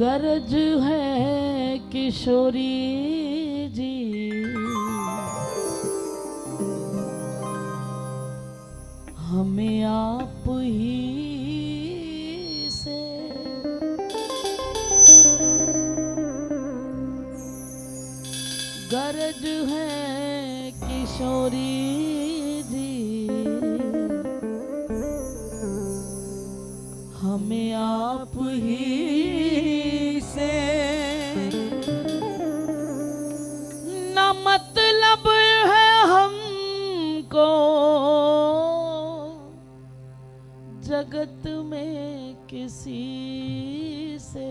गरज है किशोरी जी, हमें आप ही से गरज है किशोरी जी, हमें आप ही से न मतलब है हमको जगत में किसी से।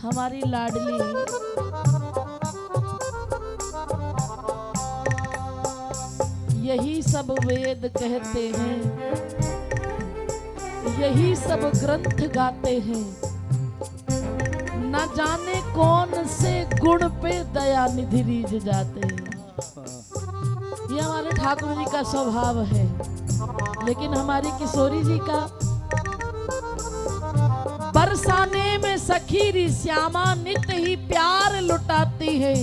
हमारी लाडली यही सब वेद कहते हैं, यही सब ग्रंथ गाते हैं, न जाने कौन से गुण पे दया निधि रीझ जाते हैं। ये हमारे ठाकुर जी का स्वभाव है, लेकिन हमारी किशोरी जी का बरसाने में सखी श्यामा नित ही प्यार लुटाती है।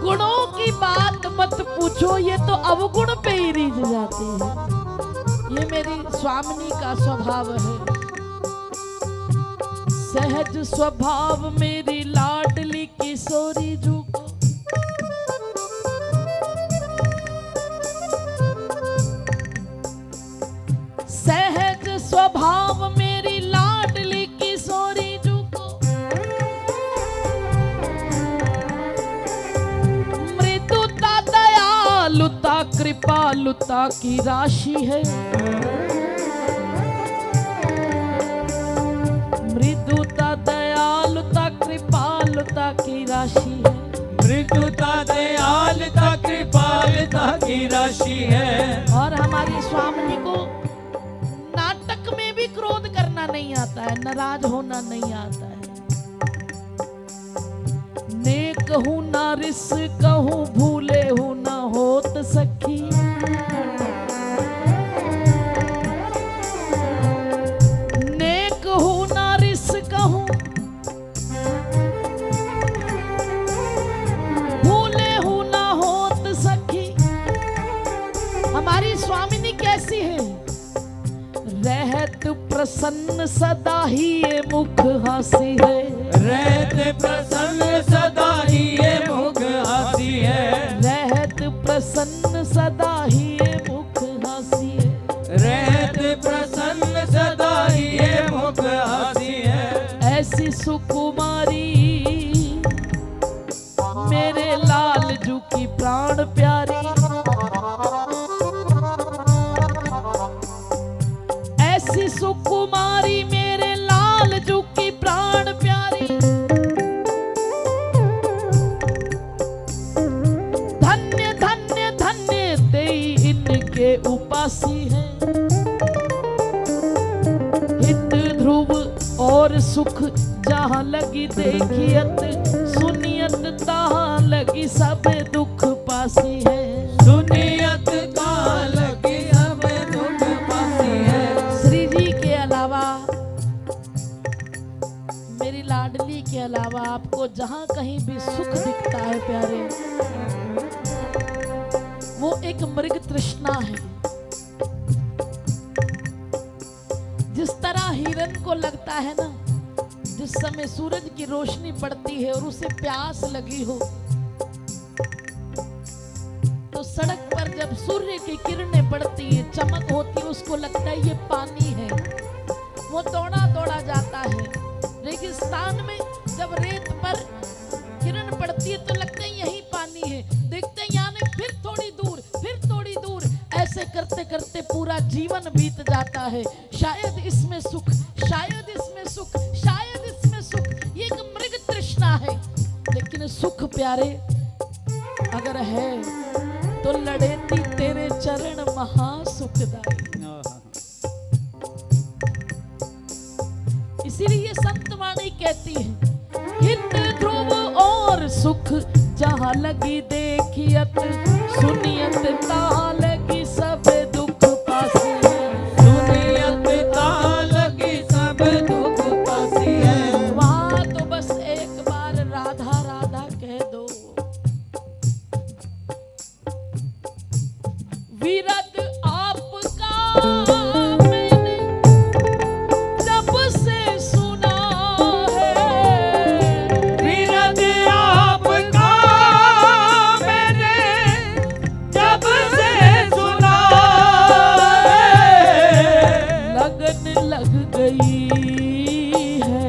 गुणों की बात मत पूछो, ये तो अवगुण पे ही रीझ जाती है। ये मेरी स्वामिनी का स्वभाव है। सहज स्वभाव मेरी लाडली किशोरी जू को सहज स्वभाव मेरी लाडली किशोरी जू को मृदुता दयालुता कृपालुता की राशि है। मृदुता दयालुता कृपालुता की राशि है। मृदुता दयालुता कृपालुता की राशि है। और हमारी स्वामिनी को नाटक में भी क्रोध करना नहीं आता है, नाराज होना नहीं आता है। नेक हूँ ना रिस कहूँ, भूले हूँ ना होत सखी। नेक हूँ ना रिस कहूँ, भूले हूँ ना होत सखी। हमारी स्वामिनी कैसी है? रहत प्रसन्न सदा ही ये मुख हासी है। रहते प्रसन्न सदा ही ये मुख हासी है। रहत प्रसन्न सदा ही ये मुख हासी है। रहते प्रसन्न सदा ही ये मुख हासी है। ऐसी सुकुमारी मेरे लाल जू की प्राण प्यारी। ऐसी सुकुमारी मेरे लाल जू की प्राण प्यारी। धन्य धन्य धन्य तेई इनके उपासी है। हित ध्रुव और सुख जहाँ लगी देखियत, सुनियत तहाँ लगी सब दुख पासी है। सुनियत कहाँ लगी अब दुख पासी है। श्री जी के अलावा, मेरी लाडली के अलावा आपको जहाँ कहीं भी सुख दिखता है प्यारे, वो एक मृग तृष्णा है। जिस तरह हिरन को लगता है ना, जिस समय सूरज की रोशनी पड़ती है और उसे प्यास लगी हो, तो सड़क पर जब सूर्य की किरणें पड़ती है, चमक होती है, उसको लगता है ये पानी है। वो दौड़ा दौड़ा जाता है। रेगिस्तान में जब रेत पर किरण पड़ती है तो लगता है यही पानी है। देखते हैं यहाँ नहीं, फिर थोड़ी दूर, फिर थोड़ी दूर, ऐसे करते करते पूरा जीवन बीत जाता है। शायद इसमें सुख, शायद इसमें सुख, शायद इसमें सुख। ये एक मृग तृष्णा है। लेकिन सुख प्यारे अगर है तो लड़ेती तेरे चरण महासुखदाई। इसीलिए संत वाणी कहती है, हित ध्रुव और सुख जहाँ लगी देखियत, सुनियत तहाँ लगी सब दुख पासी है। सुनियत कहाँ लगी सब दुख पासी है। वहाँ तो बस एक बार राधा राधा कह दो। विरद आपका मैंने जब से सुना है। विरद आपका मैंने जब से सुना है। लगन लग गई है।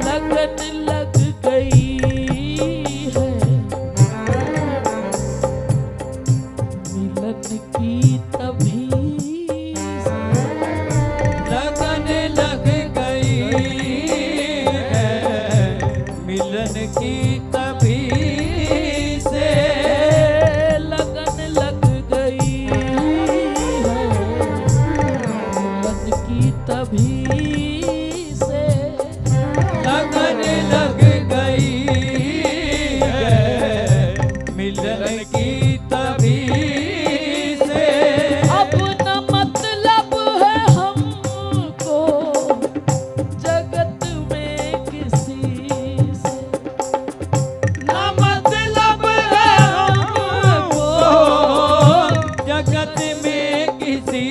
लगन लग गई है। मिलन की तभी से। लगन लग गई है। मिलन की तभी से। लगन लग गई है। मिलन की तभी से। लगन लग गई है। मिलन की तभी से। अब न मतलब है हमको जगत में किसी से। ना मतलब है हमको जगत में किसी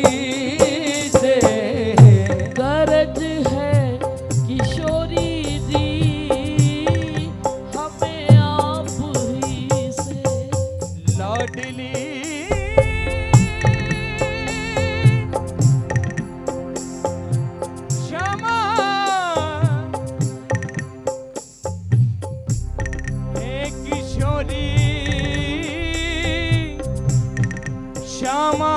से। गरज है किशोरी जी हमें आप ही से। लाडली क्षमा हे किशोरी श्यामा।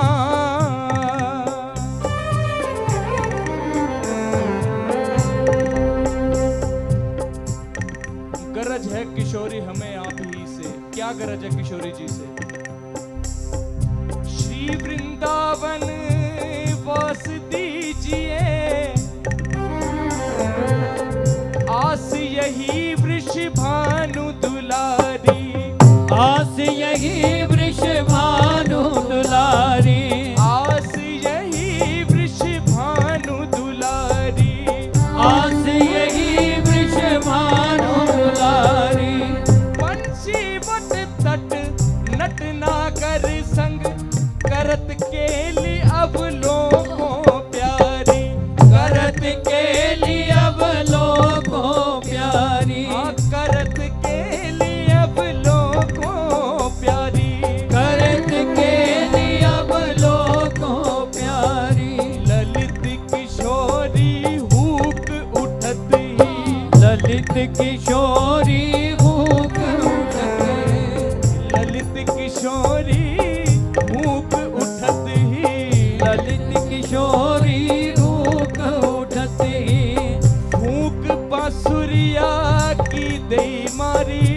गरज है किशोरी हमें आप ही से। क्या गरज है किशोरी जी से? श्री वृंदावन वास दीजिए। यही वृषभानु दुलारी, आस यही वृषभानु दुलारी, आस यही वृषभानु दुलारी, आस यही वृषभानु दुलारी। बंसी बट तट नट ना कर संग, करत केली अब लोगों प्यारी, करत केली अब लोगों प्यारी, करत केली अब लोगों प्यारी, करत केली अब लोगों प्यारी। ललित किशोरी हुक उठत ही, ललित किशोरी हुक उठत ही, ललित किशोरी हुक उठत ही, ललित किशोरी हुक उठत ही। हुक बांसुरिया की दई मारी,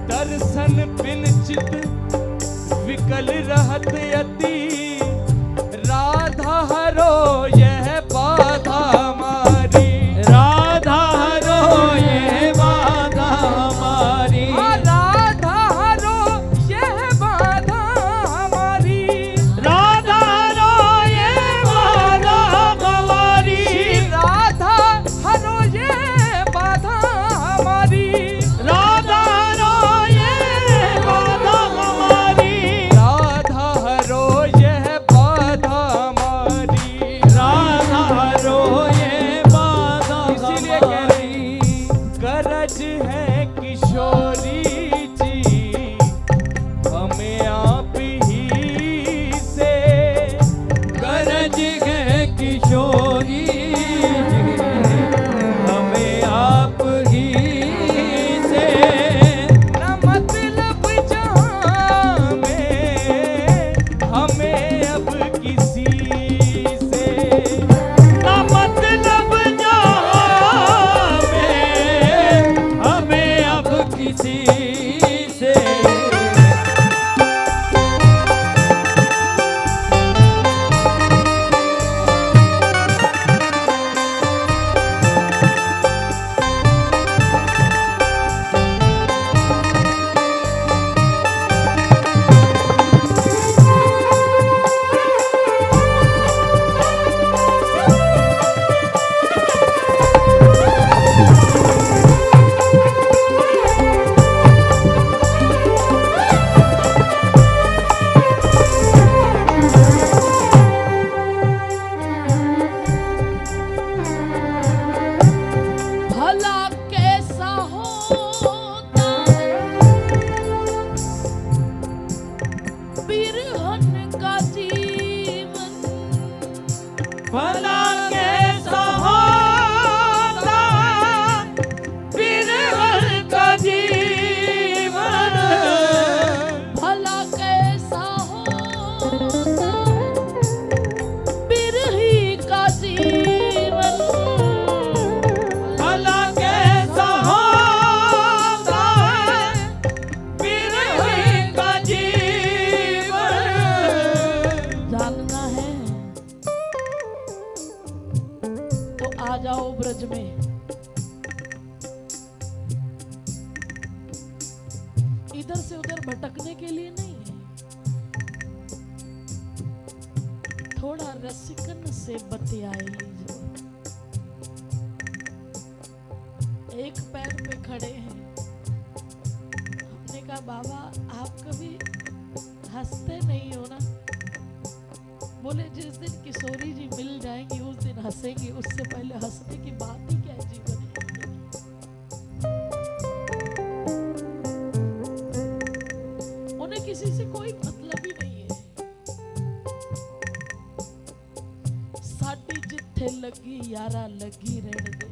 दर्शन बिन चित विकल रहत अति, राधा हरो यह बाधा हमारी, राधा हरो यह बाधा हमारी, राधा हरो यह बाधा हमारी, राधा हरो यह बाधा हमारी, राधा हरो यह बाधा हमारी, राधा हरो यह बाधा हमारी, राधा हरो यह बाधा हमारी, राधा हरो यह बाधा। इसीलिए कह रही गरज है किशोरी जी हमें आप ही से, गरज है किशोरी जी हमें आप ही से। न मतलब जहाँ में हमें अब किसी से, न मतलब जहाँ में हमें अब किसी से। भला कैसा होता है बिरहन का जीवन, भला कैसा होता बिरहन का जीवन, भला कैसा होता बिरही का जीवन, भला कैसा होता बिरहन का जीवन। जानना है तो आ जाओ ब्रज में, इधर से उधर भटकने के लिए नहीं है, थोड़ा रसिकन से बतियाए लीजिए। एक पैर पे खड़े हैं, हमने कहा बाबा आप कभी हंसते नहीं हो ना? बोले जिस दिन किशोरी जी मिल जाएंगी उस दिन हंसेंगे, उससे पहले हंसने की बात ही क्या है जीवन में। उन्हें किसी से कोई मतलब ही नहीं है। साडी जिथे लगी यारा लगी रहने दे,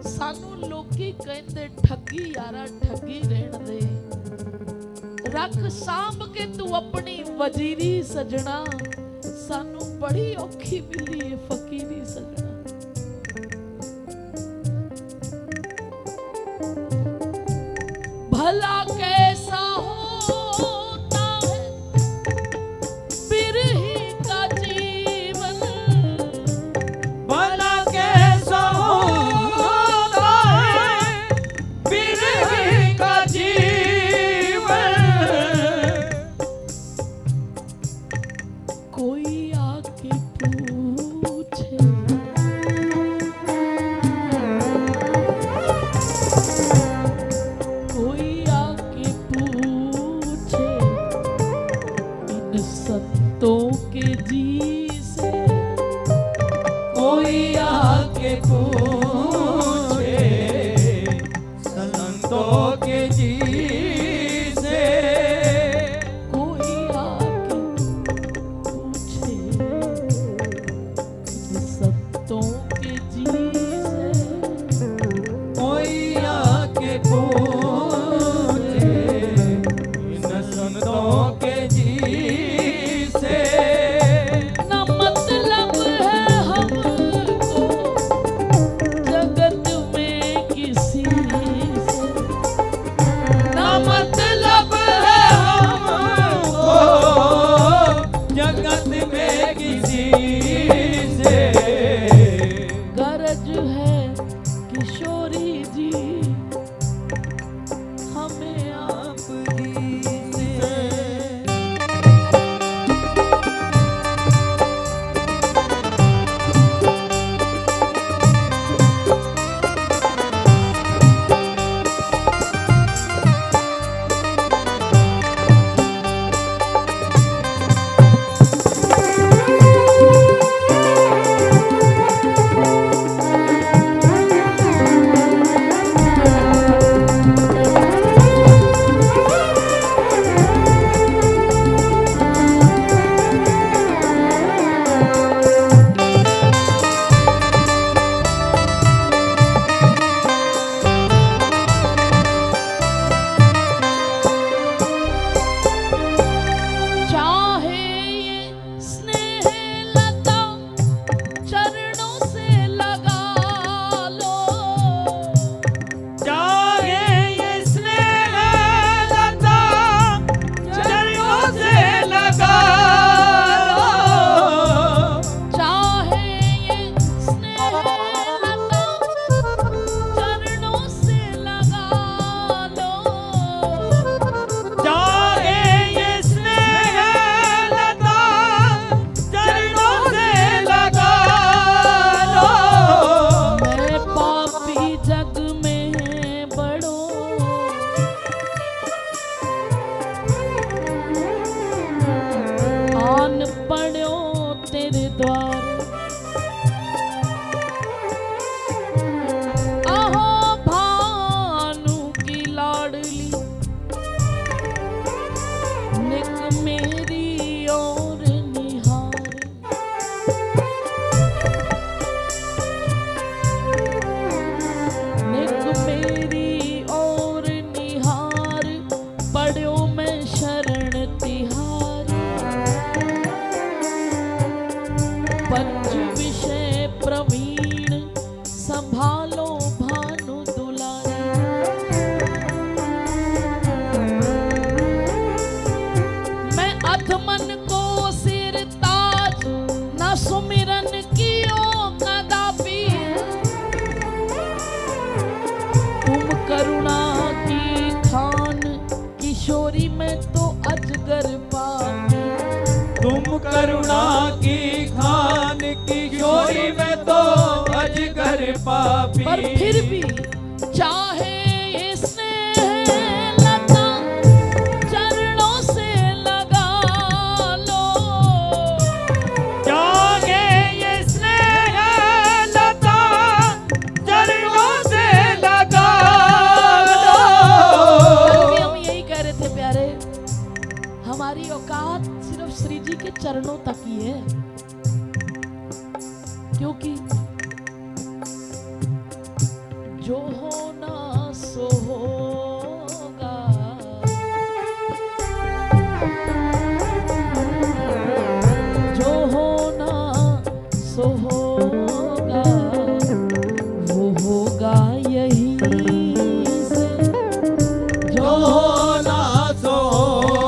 सानू लोकी कहंदे ठगी यारा ठगी रहने दे, रख सांभ के तू अपनी वजीरी सजना, सानू बड़ी औखी मिली है फकीरी सजना। भला कैसा होता है बिरही का कोई आके पूछे संतों के जी से, कोई आके पूछे संतों के जी से, कोई आके पूछे इन संतों के जी से। ना मतलब है हमको जगत में किसी से, ना मतलब है हमको जगत में किसी से। गरज है किशोरी जी हमें आप ही से। चाहे ये स्नेह लता चरणों से लगा लो, चाहे ये स्नेह लता चरणों से लगा लो, चाहे ये स्नेह लता चरणों से लगा लो, चाहे ये स्नेह लता चरणों से लगा लो। मैं पापी जग में बड़ो आन पड़ो तेरे द्वार, आहो भानु की लाडली निक मेरी और निहार, निक मेरी और निहार पढ़ो मैं शरण तिहार। पंच विषय प्रवीण संभालो भानु दुलारी, मैं अधमन को सिर ताज न सुमिरन कियो कदापि, तुम करुणा की खान किशोरी में तो अजगर पापी, तुम करुणा की खान किशोरी में तो अजगर पापी। पर फिर भी चाहे ये स्नेह लता चरणों से लगा लो, चाहे ये स्नेह लता चरणों से लगा लो। कल भी हम यही कह रहे थे प्यारे, हमारी औकात सिर्फ श्री जी के चरणों तक ही है, क्योंकि जो होना सो होगा, जो होना सो होगा वो होगा यही से, जो होना सो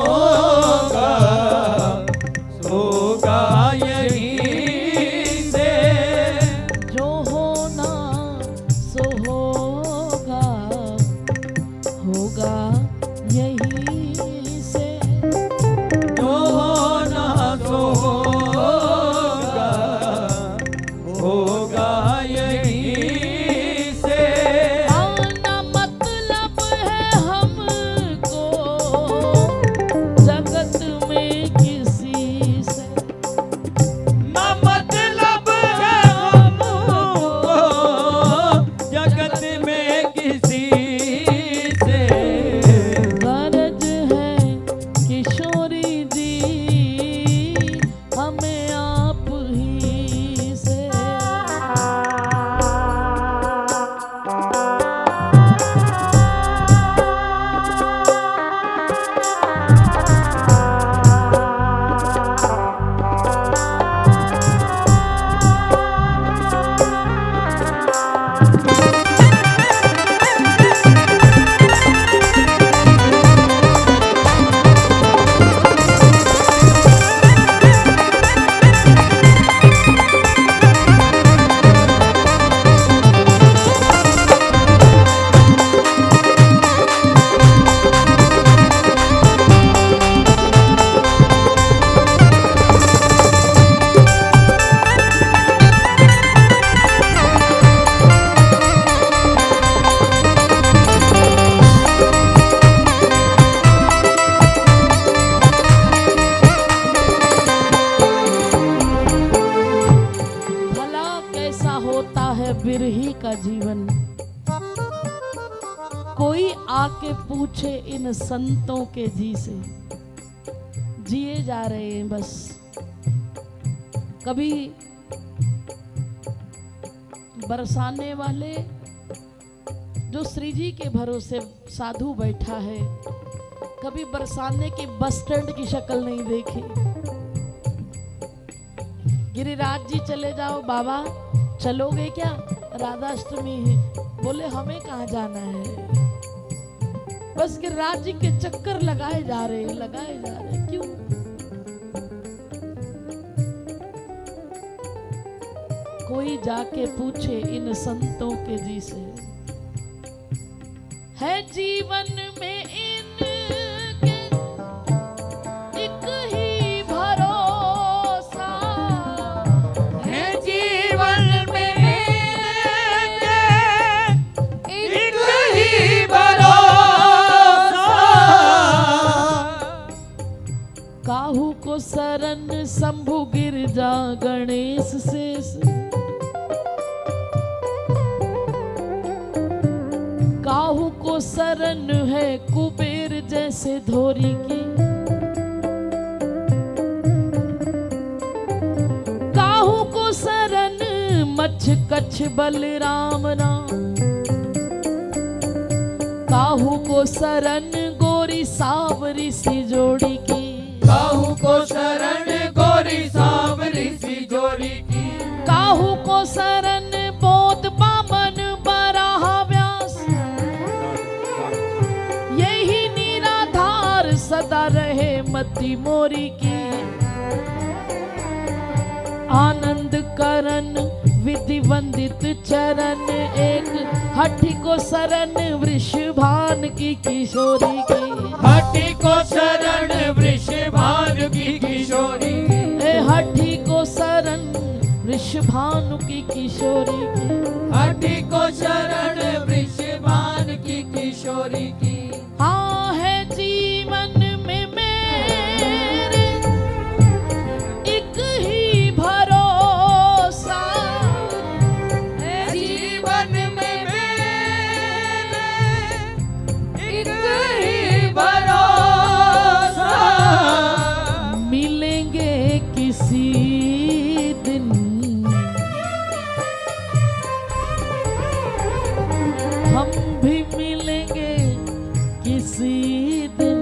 होगा, सोगा यहीं से। जो होना सो होगा होगा यही से, जो होना सो होगा, है बिरही का जीवन। कोई आके पूछे इन संतों के जी से, जिए जा रहे हैं बस। कभी बरसाने वाले जो श्री जी के भरोसे साधु बैठा है, कभी बरसाने की बस स्टैंड की शक्ल नहीं देखी। गिरिराज जी चले जाओ बाबा, चलोगे क्या? राधाष्टमी है। बोले हमें कहाँ जाना है, बस गिरिराज जी के चक्कर लगाए जा रहे हैं, लगाए जा रहे हैं। क्यों? कोई जाके पूछे इन संतों के जी से, है जीवन में इनके एक ही भरोसा, है जीवन में इनके एक ही भरोसा। काहू को शरण शंभु गिरजा गणेश शेष, काहू को शरण है कुबेर जैसे धोरी की, काहू को शरण मच्छ कच्छ बलराम राम, काहू को शरण गोरी सावरी सी जोड़ी की, काहू को शरण गोरी सांवरी सी जोड़ी की, काहू को शरण बोध बामन बराह व्यास, यही निराधार सदा रहे मति मोरी की। आनंद करण विधि वंदित चरण, एक हठी को शरण वृषभान की किशोरी की, हठी को शरण वृषभानु की किशोरी की, ए हठी को शरण वृषभानु की किशोरी की, हठी को शरण वृषभानु की किशोरी की। हाँ है जीवन में मेरे एक ही भरोसा, है जीवन में मेरे एक ही भरोसा। मिलेंगे किसी दिन हम भी मिलेंगे किसी दिन,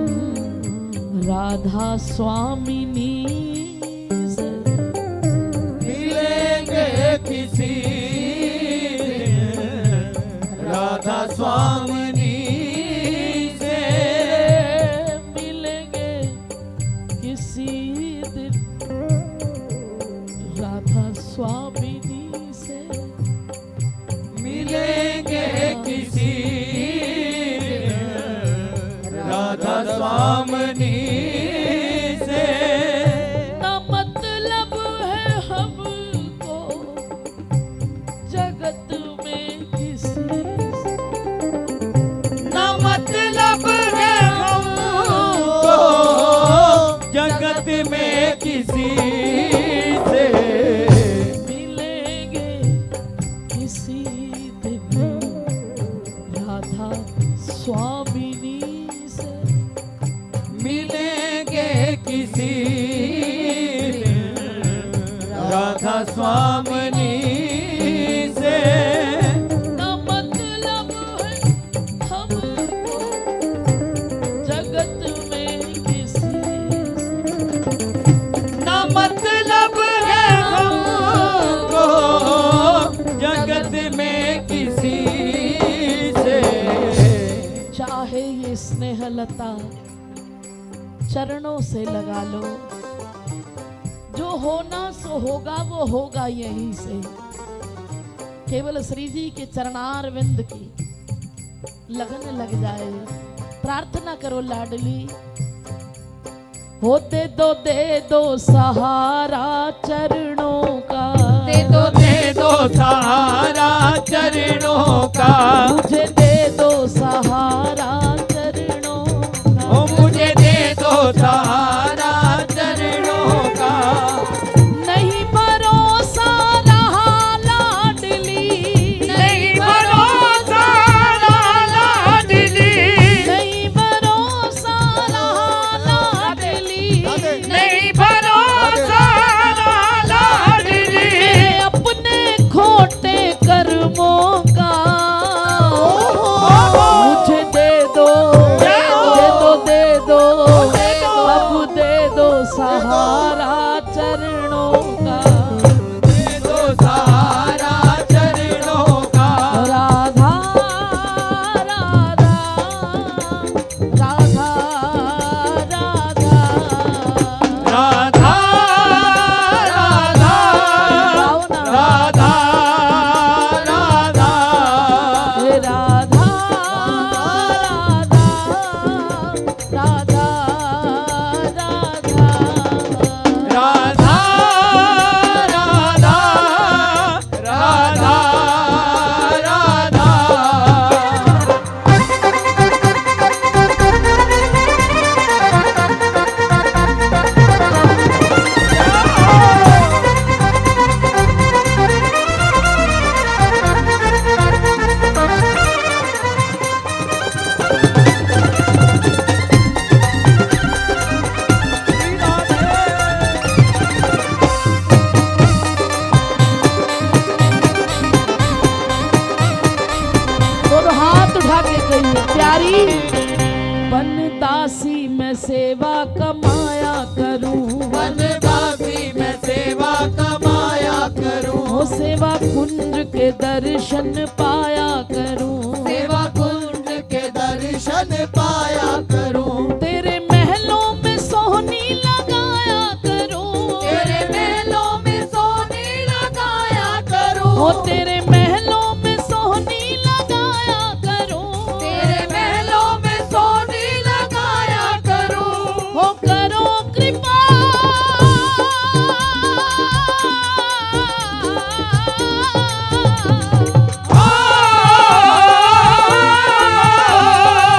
राधा स्वामिनी से मिलेंगे किसी दिन राधा स्वामिनी से, मिलेंगे किसी दिन राधा स्वामिनी से, मिलेंगे किसी दिन राधा स्वामिनी से। ना मतलब है हमको जगत में किसी से, ना मतलब है हमको जगत में किसी से, मिलेंगे किसी दिन राधा स्वामिनी से, मिलेंगे किसी दिन राधा स्वामिनी से। ना मतलब है हमको जगत में किसी से, ना मतलब है हमको जगत में किसी से। चाहे ये स्नेहलता चरणों से लगा लो, जो होना सो होगा वो होगा यहीं से। केवल श्री जी के चरणार विंद की लगन लग जाए, प्रार्थना करो लाडली, हो दे दो सहारा चरणों का, दे दो सहारा चरणों का, मुझे दे दो सहारा चरणों का, ओ मुझे दे दो सहारा चरणों का। नहीं भरोसा रहा लाडली, सेवा कमाया करूं, वनवासी में सेवा कमाया करूं, हो सेवा कुंज के दर्शन पाया करूं, सेवा कुंड के दर्शन पाया करूं, तेरे महलों में सोहनी लगाया करूं, तेरे महलों में सोने लगाया करूं, हो तेरे महलों में सोहनी लगाया करूं, तेरे महलों में सोने लगाया करूं, हो करो कृपा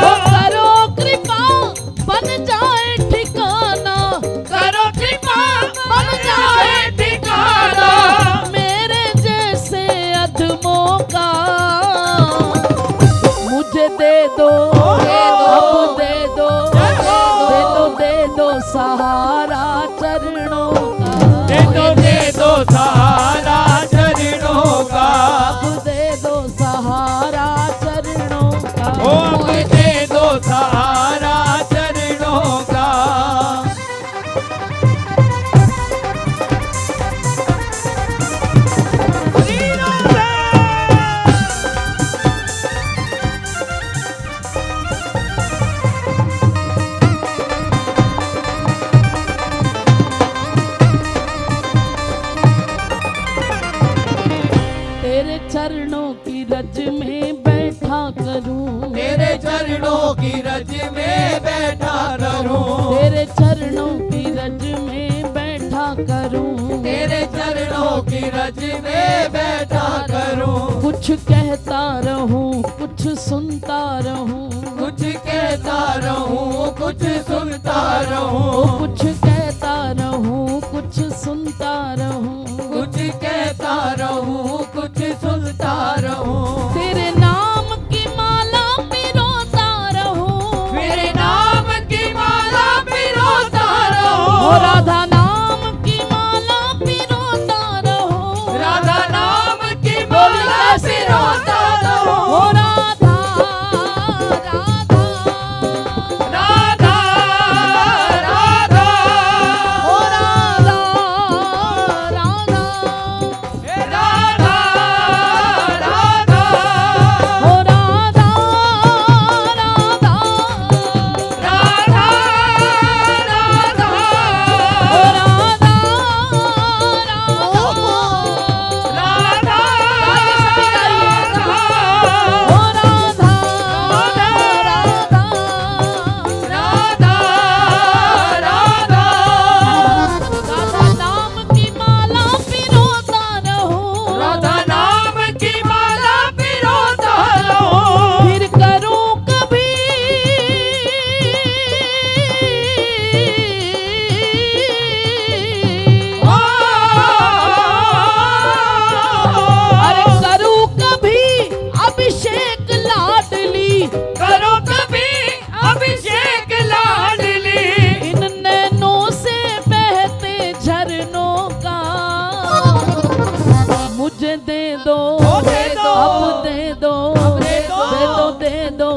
हो करो कृपा बन जाए ठिकाना, करो कृपा बन जाए ठिकाना, मेरे जैसे अधमों का मुझे दे दो, अब दे दो, दे दो सहारा चरणों का, दे दो सहारा चरणों का, अब दे दो सहारा चरणों का, ओ अब दे दो सहारा चरणों का। तेरे चरणों की रज में बैठा करूं, तेरे चरणों की रज में बैठा करूं, तेरे चरणों की रज में बैठा करूं, तेरे चरणों की रज में बैठा करूं, कुछ कहता रहूं, कुछ सुनता रहूं, कुछ कहता रहूं, कुछ सुनता ओ रहूं, कुछ कहता रहूं, कुछ सुनता रहूं, कुछ कहता रहूं, कुछ सुनता रहूं, तेरे नाम की माला पिरोता रहूं, मेरे नाम की माला पिरोता ओ रहूं, राधा नाम की माला पिरोता रहूं, राधा नाम की माला पिरोता रहूं, ओ राधा राधा राधा राधा ओ राधा राधा राधा राधा ओ राधा राधा राधा राधा ओ राधा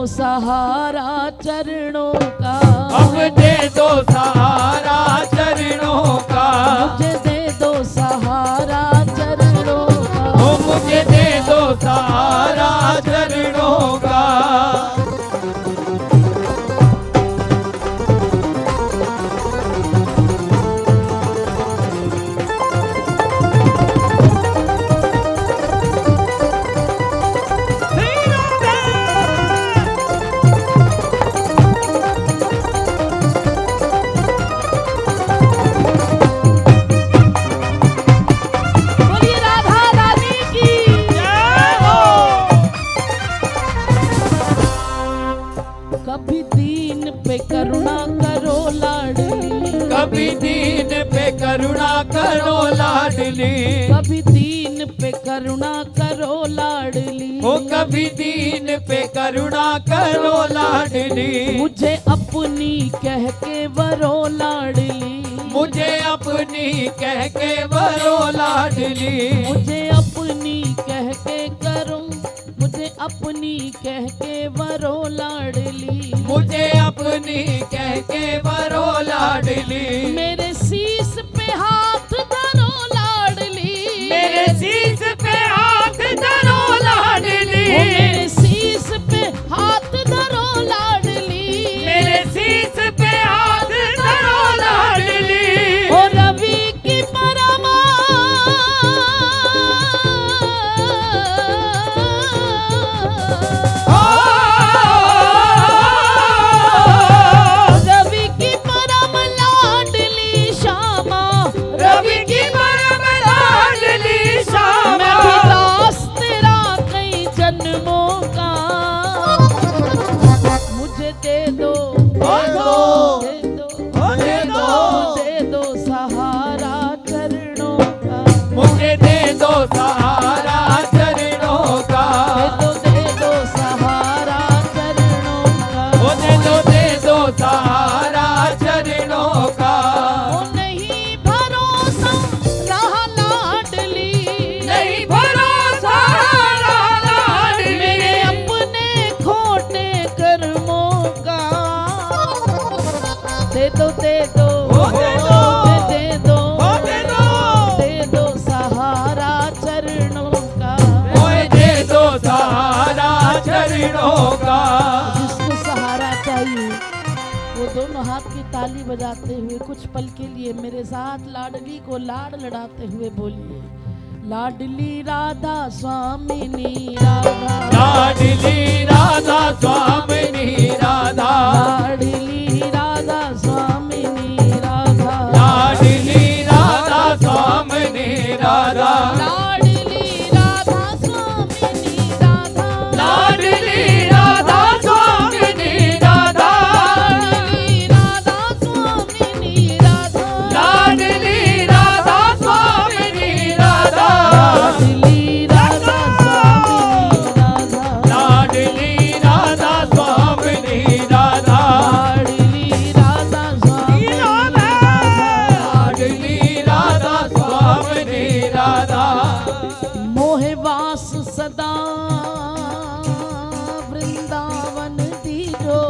सहारा चरणों का, अब दे दो सहारा चरणों का, मुझे दे दो सहारा चरणों का, ओ मुझे दे दो सहारा चरणों का। बोलिए राधा रानी की। कभी दीन पे करुणा करो लाडली, कभी दीन पे करुणा करो लाडली, कभी दीन पे करुणा करो लाडली, ओ कभी दीन पे करुणा करो लाडली, मुझे अपनी कह के वरो लाडली, मुझे अपनी कह के वरो लाडली, मुझे अपनी कह के करूं, मुझे अपनी कह के वरो लाडली, मुझे अपनी कह के वरो लाडली, मेरे शीश पे हाथ धरो लाडली, मेरे शीश पे हाथ धरो लाडली, मेरे शीश पे हाथ धरो लाडली, मेरे शीश पे हाथ धरो लाडली। ओ रवि की परमा रवि की परम लाडली श्यामा, रवि की परम लाडली श्यामा, मैं भी दास तेरा कई जन्मों का, मुझे दे दो दे दो दे दो दे दो सहारा चरणों का, मुझे दे दो सहारा चरणों का, दे दो सहारा चरणों का, ओ दे दो सहारा चरणों का। ओ नहीं भरोसा रहा लाडली, नहीं भरोसा रहा लाडली, मेरे अपने खोटे कर्मों का, दे दो दे दो ओ दे दो, दे दो ओ दे दो, दे दो सहारा चरणों का, ओए दे दो सहारा चरणों का। जिसको सहारा चाहिए वो दोनों हाथ की ताली बजाते हुए कुछ पल के लिए मेरे साथ लाडली को लाड लड़ाते हुए बोलिए, लाडली राधा स्वामिनी राधा, लाडली राधा स्वामिनी राधा, लाडली राधा स्वामिनी राधा, लाडली राधा स्वामिनी राधा, लाडली राधा स्वामिनी राधा, लाडली राधा स्वामिनी राधा, लाडली राधा स्वामिनी राधा, लाडली राधा स्वामिनी राधा, लाडली राधा स्वामिनी राधा, लाडली राधा स्वामिनी राधा, लाडली राधा स्वामिनी राधा, लाडली राधा स्वामिनी राधा। मोहे वास सदा वृंदावन दीजो,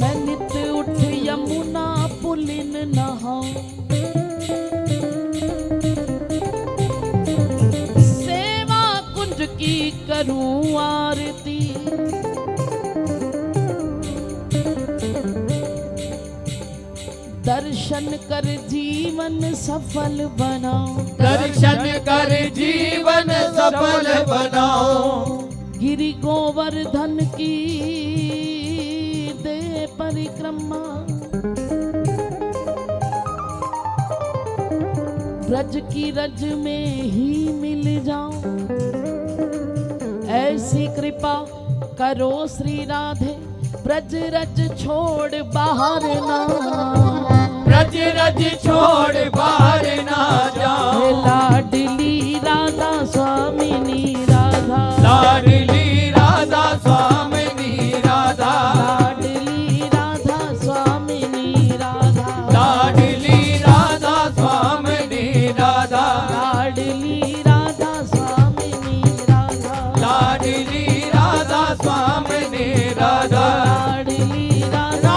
मैं नित्य उठ यमुना पुलिन नहाऊं, सेवा कुंज की करूं आरती, दर्शन कर जीवन सफल बनाओ, दर्शन कर जीवन सफल बनाओ, गिरि गोवर्धन की दे परिक्रमा, ब्रज की रज में ही मिल जाओ, ऐसी कृपा करो श्री राधे, ब्रज रज छोड़ बाहर ना, ब्रज रज छोड़ बाहर ना जाओ, लाडली राधा स्वामिनी राधा, लाडली राधा स्वामिनी राधा, लाडली राधा स्वामिनी राधा, लाडली राधा स्वामिनी राधा, लाडली राधा स्वामिनी राधा, लाडली राधा स्वामिनी राधा, लाडली राधा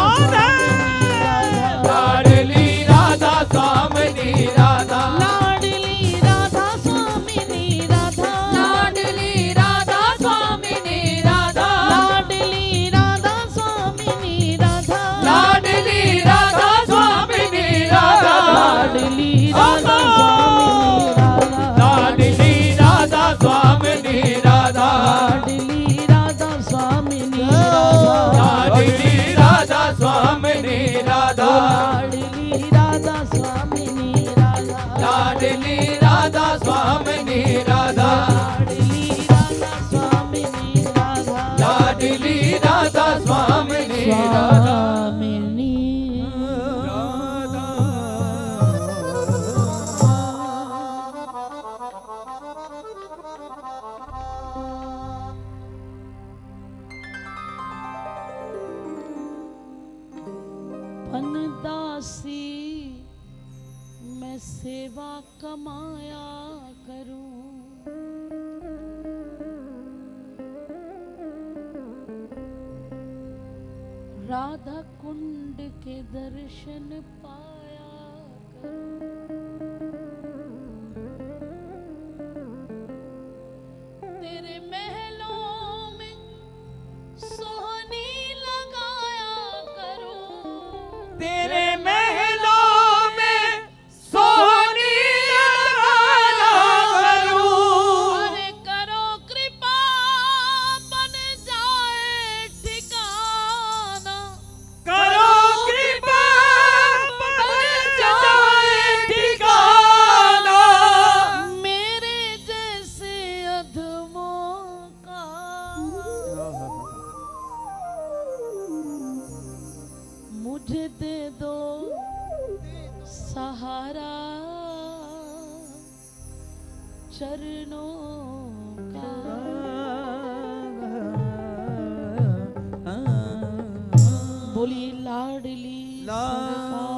लाडली राधा स्वामिनी राधा, लाडली राधा स्वामिनी राधा, लाडली राधा स्वामिनी राधा, लाडली राधा स्वामिनी राधा, लाडली राधा स्वामिनी राधा, लाडली राधा स्वामिनी राधा, लाडली राधा स्वामिनी राधा, लाडली राधा स्वामिनी राधा, लाडली राधा स्वामिनी राधा, लाडली राधा स्वामिनी राधा, लाडली राधा स्वामिनी राधा, लाडली राधा स्वामिनी राधा, लाडली राधा स्वामिनी राधा। स्वामिनी मैं सेवा कमाया करूं। राधा कुंड के दर्शन पाया करूं। तेरे महलों में सोहनी लगाया करूं। तेरे महलों में सोनी लगाया करूं। अरे करो कृपा बन जाए ठिकाना। करो कृपा बन जाए ठिकाना। मेरे जैसे अधमों का मुझे दे दो सहारा चरणों का। बोलिए लाडली सरकार